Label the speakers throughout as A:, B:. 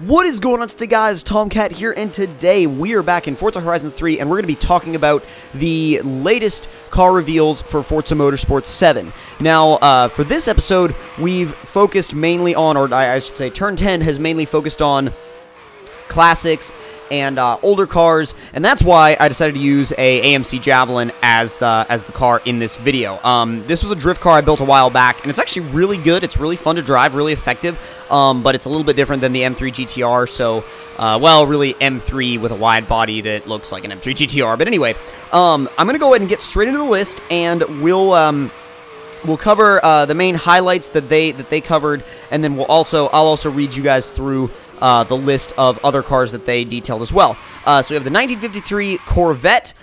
A: What is going on today, guys? Tomcat here, and today we are back in Forza Horizon 3, and we're going to be talking about the latest car reveals for Forza Motorsport 7. Now, for this episode, we've focused mainly on, or I should say, Turn 10 has mainly focused on classics and older cars, and that's why I decided to use a Amc Javelin as the car in this video. This was a drift car I built a while back, and it's actually really good. It's really fun to drive, really effective, but it's a little bit different than the M3 GTR, so, well, really M3 with a wide body that looks like an M3 GTR. But anyway, I'm going to go ahead and get straight into the list, and we'll cover the main highlights that they covered, and then I'll also read you guys through the list of other cars that they detailed as well. So we have the 1953 Corvette,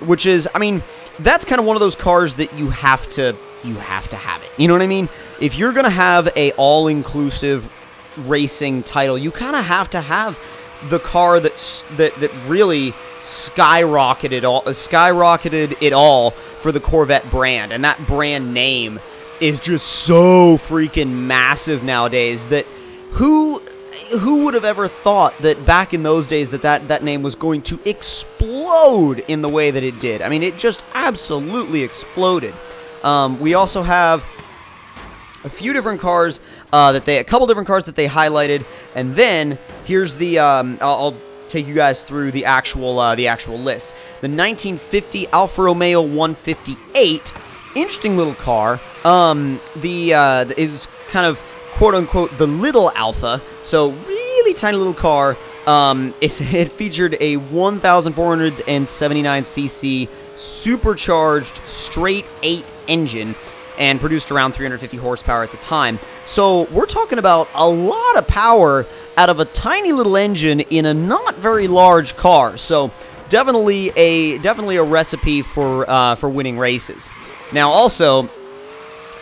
A: which is, I mean, that's kind of one of those cars that you have to have it. You know what I mean? If you're gonna have a all-inclusive racing title, you kind of have to have the car that really skyrocketed it all for the Corvette brand, and that brand name is just so freaking massive nowadays that who would have ever thought that back in those days that name was going to explode in the way that it did? I mean, it just absolutely exploded. We also have a few different cars a couple different cars that they highlighted, and then here's the I'll take you guys through the actual list. The 1950 Alfa Romeo 158, interesting little car. It was kind of quote-unquote the little Alpha, so really tiny little car. It featured a 1,479cc supercharged straight 8 engine and produced around 350 horsepower at the time. So we're talking about a lot of power out of a tiny little engine in a not very large car. So definitely a recipe for winning races. Now also,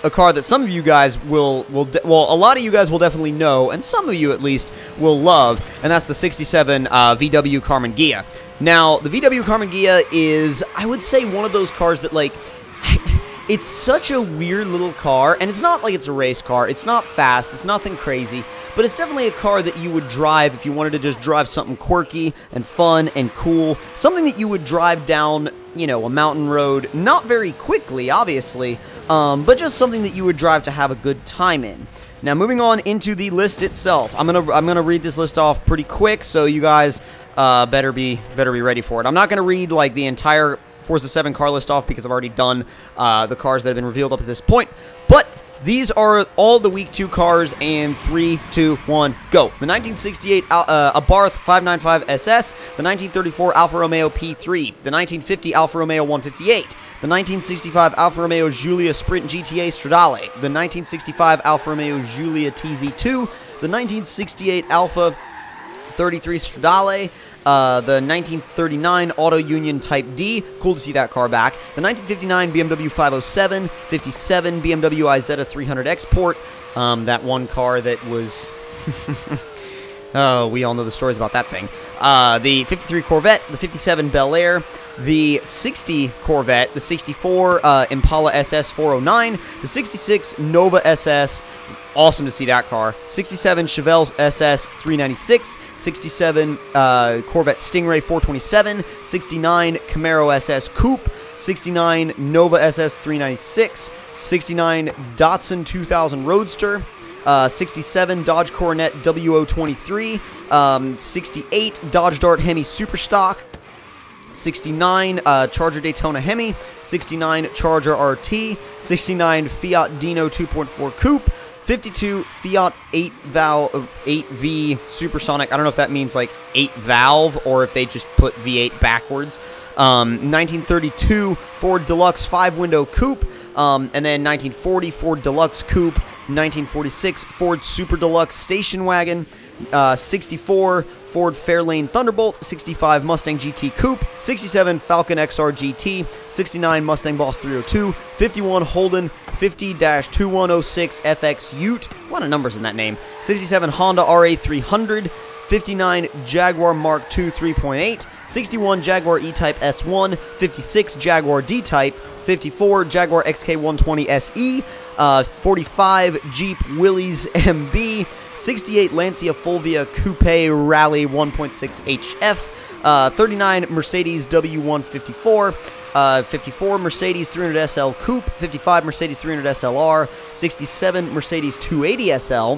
A: a car that some of you guys a lot of you guys will definitely know, and some of you at least will love, and that's the 67 Vw Karmann Ghia. Now, the Vw Karmann Ghia is, I would say, one of those cars that, like, it's such a weird little car, and it's not like it's a race car. It's not fast. It's nothing crazy, but it's definitely a car that you would drive if you wanted to just drive something quirky and fun and cool, something that you would drive down, you know, a mountain road, not very quickly, obviously, but just something that you would drive to have a good time in. Now, moving on into the list itself, I'm gonna read this list off pretty quick, so you guys better be ready for it. I'm not gonna read like the entire Forza 7 car list off because I've already done the cars that have been revealed up to this point, but these are all the Week 2 cars, and 3, 2, 1, go. The 1968 Abarth 595 SS, the 1934 Alfa Romeo P3, the 1950 Alfa Romeo 158, the 1965 Alfa Romeo Giulia Sprint GTA Stradale, the 1965 Alfa Romeo Giulia TZ2, the 1968 Alfa 33 Stradale, the 1939 Auto Union Type D, cool to see that car back, the 1959 BMW 507, 57 BMW Isetta 300 Export, that one car that was, oh, we all know the stories about that thing, the 53 Corvette, the 57 Bel Air, the 60 Corvette, the 64 Impala SS 409, the 66 Nova SS, awesome to see that car, 67 Chevelle SS 396, 67 Corvette Stingray 427, 69 Camaro SS Coupe, 69 Nova SS 396, 69 Datsun 2000 Roadster, 67 Dodge Coronet WO23, 68 Dodge Dart Hemi Superstock, 69 Charger Daytona Hemi, 69 Charger RT, 69 Fiat Dino 2.4 Coupe, 52 Fiat 8V Supersonic. I don't know if that means like 8 valve or if they just put V8 backwards. 1932 Ford Deluxe 5-window coupe, and then 1940 Ford Deluxe Coupe, 1946 Ford Super Deluxe Station Wagon, 64 Ford Fairlane Thunderbolt, 65 Mustang GT Coupe, 67 Falcon XR GT, 69 Mustang Boss 302, 51 Holden 50-2106 FX Ute, a lot of numbers in that name, 67 Honda RA300, 59 Jaguar Mark II 3.8, 61 Jaguar E-Type S1, 56 Jaguar D-Type, 54 Jaguar XK120 SE, 45 Jeep Willys MB, 68 Lancia Fulvia Coupe Rally 1.6 HF, 39 Mercedes W154, 54 Mercedes 300 SL Coupe, 55 Mercedes 300 SLR, 67 Mercedes 280 SL,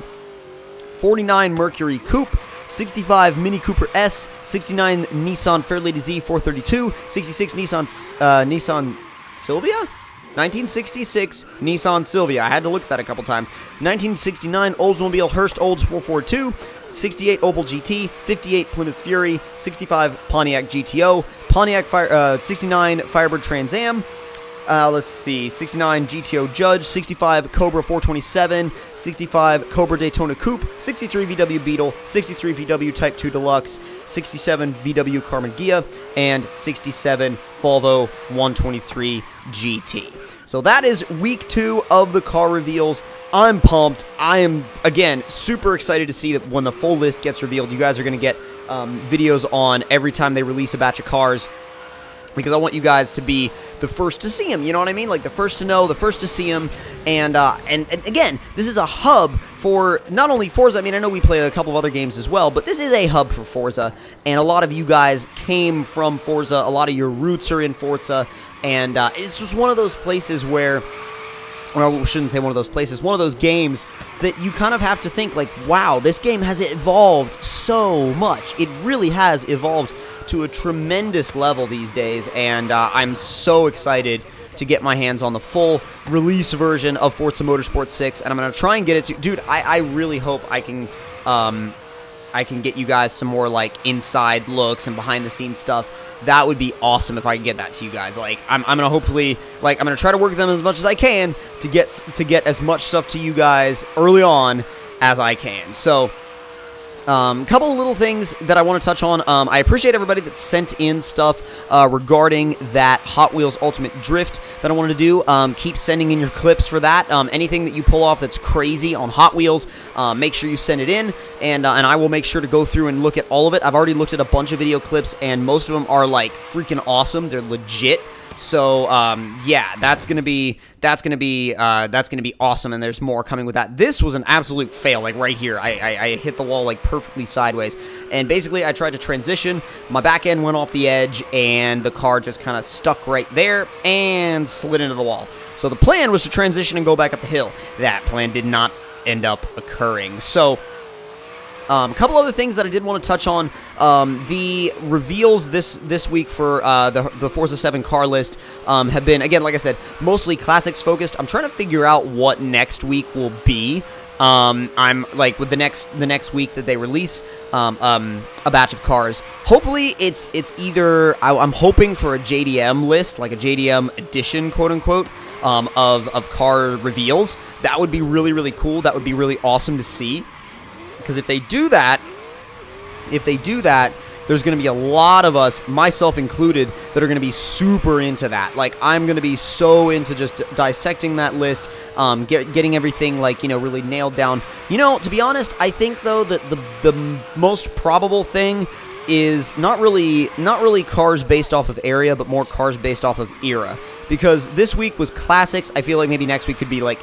A: 49 Mercury Coupe, 65 Mini Cooper S, 69 Nissan Fairlady Z 432, 66 Nissan Silvia? 1966 Nissan Silvia. I had to look at that a couple times. 1969 Oldsmobile Hurst Olds 442, 68 Opel GT, 58 Plymouth Fury, 65 Pontiac GTO, 69 Firebird Trans Am, let's see, 69 GTO Judge, 65 Cobra 427, 65 Cobra Daytona Coupe, 63 VW Beetle, 63 VW Type 2 Deluxe, 67 Vw Karmann Ghia, and 67 Volvo 123 GT. So that is week 2 of the car reveals. I'm pumped. I am, again, super excited to see that when the full list gets revealed. You guys are going to get videos on every time they release a batch of cars, because I want you guys to be the first to see them, you know what I mean? Like, the first to know, the first to see them, and again, this is a hub for not only Forza. I mean, I know we play a couple of other games as well, but this is a hub for Forza, and a lot of you guys came from Forza, a lot of your roots are in Forza, and it's just one of those places where, well, I shouldn't say one of those places, one of those games that you kind of have to think, like, wow, this game has evolved so much. It really has evolved to a tremendous level these days, and I'm so excited to get my hands on the full release version of Forza Motorsport 6, and I'm going to try and get it to... Dude, I really hope I can get you guys some more, like, inside looks and behind-the-scenes stuff. That would be awesome if I could get that to you guys. Like, I'm going to hopefully... Like, I'm going to try to work with them as much as I can to get as much stuff to you guys early on as I can. So... couple of little things that I want to touch on. I appreciate everybody that sent in stuff regarding that Hot Wheels Ultimate Drift that I wanted to do. Keep sending in your clips for that. Anything that you pull off that's crazy on Hot Wheels, make sure you send it in, and I will make sure to go through and look at all of it. I've already looked at a bunch of video clips, and most of them are, like, freaking awesome. They're legit. So, yeah, that's gonna be awesome, and there's more coming with that. This was an absolute fail, like right here. I hit the wall like perfectly sideways, and basically I tried to transition. My back end went off the edge, and the car just kind of stuck right there and slid into the wall. So the plan was to transition and go back up the hill. That plan did not end up occurring. So, a couple other things that I did want to touch on. The reveals this week for the Forza 7 car list have been, again, like I said, mostly classics focused. I'm trying to figure out what next week will be. I'm like with the next week that they release a batch of cars. Hopefully it's either I'm hoping for a JDM list, like a JDM edition, quote unquote, of car reveals. That would be really, really cool. That would be really awesome to see. Because if they do that, there's going to be a lot of us, myself included, that are going to be super into that. Like, I'm going to be so into just dissecting that list, getting everything, like, you know, really nailed down. You know, to be honest, I think, though, that the most probable thing is not really cars based off of area, but more cars based off of era. Because this week was classics. I feel like maybe next week could be, like,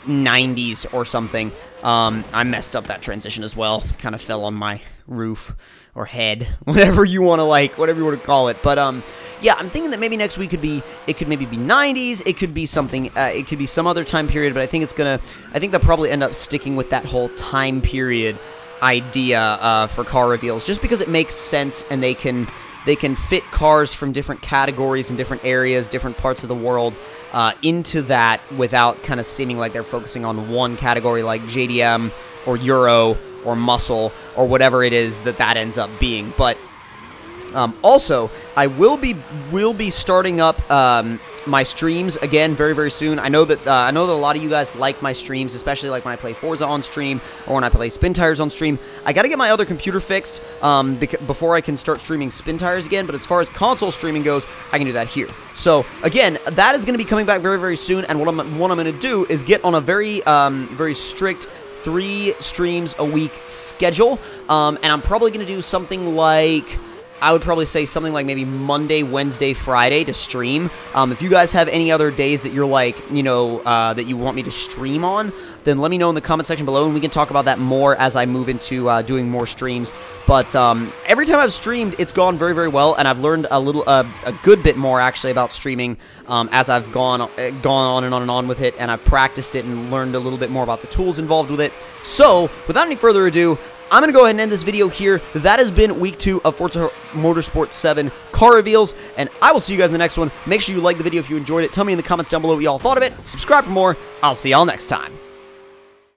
A: 90s or something. I messed up that transition as well. Kind of fell on my roof or head, whatever you want to call it. But yeah, I'm thinking that maybe next week could maybe be 90s. It could be something. It could be some other time period. But I think they'll probably end up sticking with that whole time period idea for car reveals, just because it makes sense, and they can fit cars from different categories and different areas, different parts of the world into that without kind of seeming like they're focusing on one category like JDM or Euro or muscle or whatever it is that ends up being. But also, I will be starting up my streams again very, very soon. I know that a lot of you guys like my streams, especially like when I play Forza on stream or when I play Spin Tires on stream. I got to get my other computer fixed before I can start streaming Spin Tires again. But as far as console streaming goes, I can do that here. So again, that is going to be coming back very, very soon. And what I'm going to do is get on a very very strict 3 streams a week schedule. And I'm probably going to do something like I would probably say something like maybe Monday, Wednesday, Friday to stream. If you guys have any other days that you're like, you know, that you want me to stream on, then let me know in the comment section below, and we can talk about that more as I move into doing more streams. But every time I've streamed, it's gone very, very well, and I've learned a good bit more actually about streaming as I've gone on and on with it, and I've practiced it and learned a little bit more about the tools involved with it. So, without any further ado, I'm going to go ahead and end this video here. That has been week 2 of Forza Motorsport 7 car reveals, and I will see you guys in the next one. Make sure you like the video if you enjoyed it. Tell me in the comments down below what y'all thought of it. Subscribe for more. I'll see y'all next time.